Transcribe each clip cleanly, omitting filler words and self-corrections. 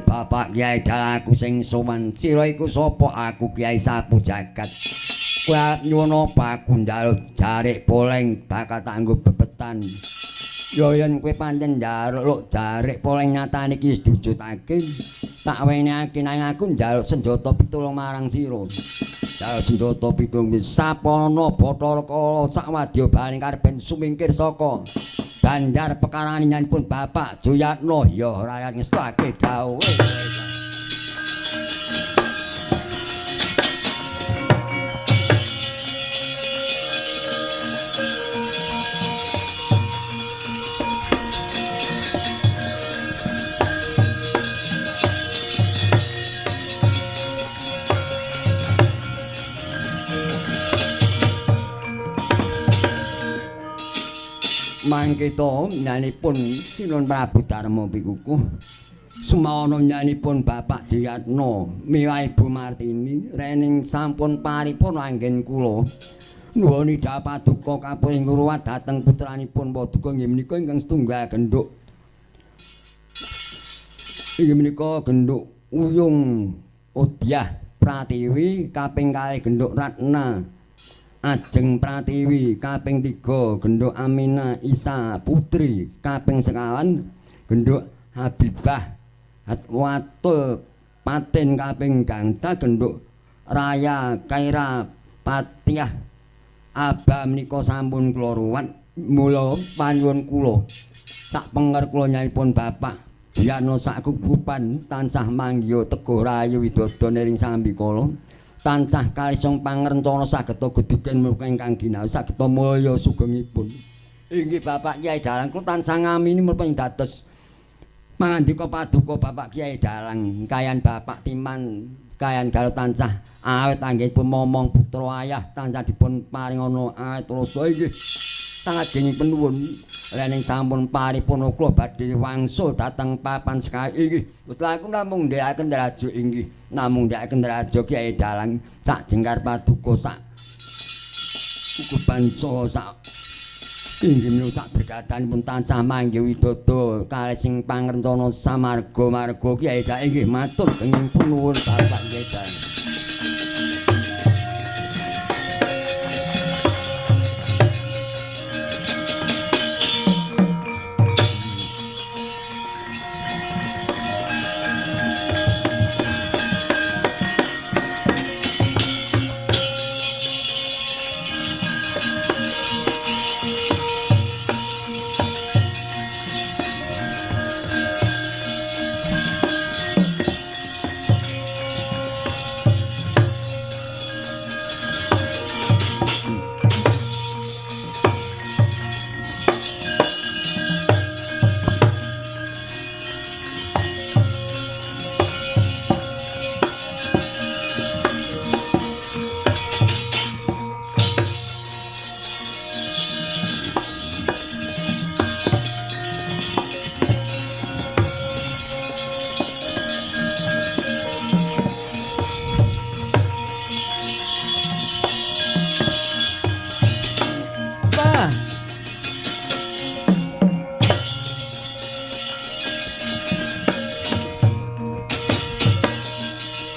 Bapak Kyai Dalang aku sing sowan. Sira iku sapa? Aku Kyai Sapu Jagat. Kowe nyuwun apa aku njaluk jarik poleng bakal tak nggo bebetan. Yo yen kowe pancen njaluk jarik poleng nyatane iki wis diwujudake. Tak wenehake nang aku njaluk senjata pitulung marang sira. Njaluk senjata pitulung Sapono Bathara Kala sakwadya baling karepen sumingkir saka Banjar pekaranipun Bapak Juyatno ya rakyat ngestake dawuh. Mangkita nyanipun Sinuwun Prabu Darma Pikukuh sumawana nyanipun Bapak Jayatno miwah Ibu Martini rening sampun paripurna anggen kula nuwuni Dapaduka kapuring ngruwat dhateng putranipun Paduka inggih menika ingkang setunggal genduk inggih menika genduk Uyung Udyah Pratiwi kaping kalih genduk Ratna Ajeng Pratiwi kaping 3 genduk Amina Isa Putri kaping sekawan genduk Habibah Watul Paten kaping gangsa genduk Raya Kaira Patiah Abah menika sampun kula ruwat mula panyuwun kula sak penger kula nyanipun Bapak Diyano sak kukupan tansah manggiya teguh rayu widodon ing sambikala tansah kalisong pangrencana sageta geduken muka ingkang ginawi sageta mulya sugengipun. Inggih Bapak Kyai Dalang kula tansah ngamini menapa dados mangandika paduka Bapak Kyai Dalang kayan Bapak Timan kayan Garut tansah awet anggenipun momong putra ayah tansah dipun paringana awet rasa inggih sangajengipun nuwun rening sampun paripurna kula badhe wangsul dhateng papan sekali inggih putraku namung ndhekaken raja inggih namung ndhekaken raja Kyai Dalang sak jengkar paduka sak kukuban sak inggih menika sak berkadanipun tansah manggih widodo kalih sing pangrencana samarga-marga Kyai Dalang inggih matur kenging nuwun Bapak Kyai Dalang.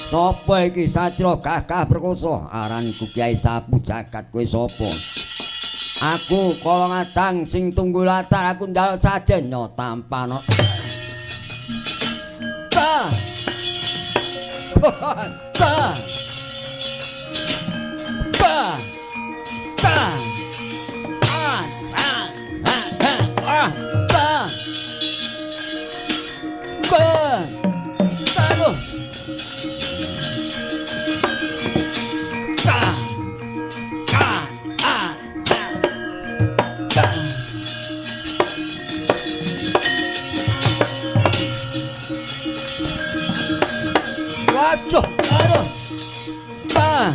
Sapa iki Satya gagah perkoso aranku Kyai Sapu Jagat kowe sapa aku kala ngadang sing tunggu latar aku njaluk sajen yo tampano ta ta ta ta Aduh, aduh, ah,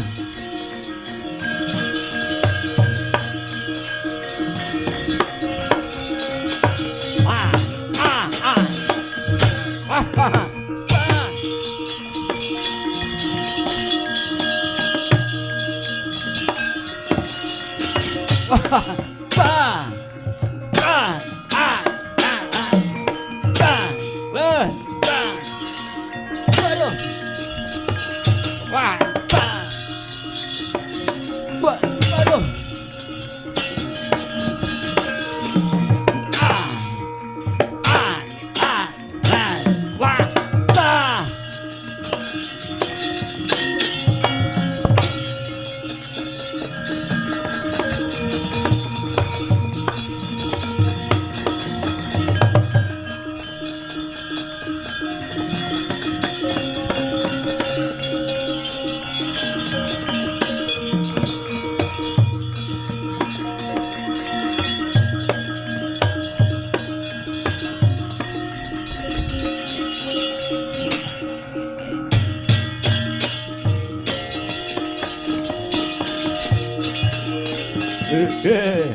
Kabeh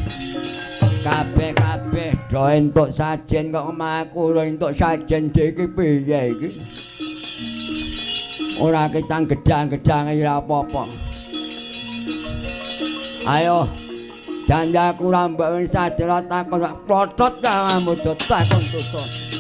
do entuk sajen kok omahku do entuk sajen iki piye iki? Ora ketang gedang-gedang ora apa-apa. Ayo janjaku rambak sajero takon plotot kamu takon tusun.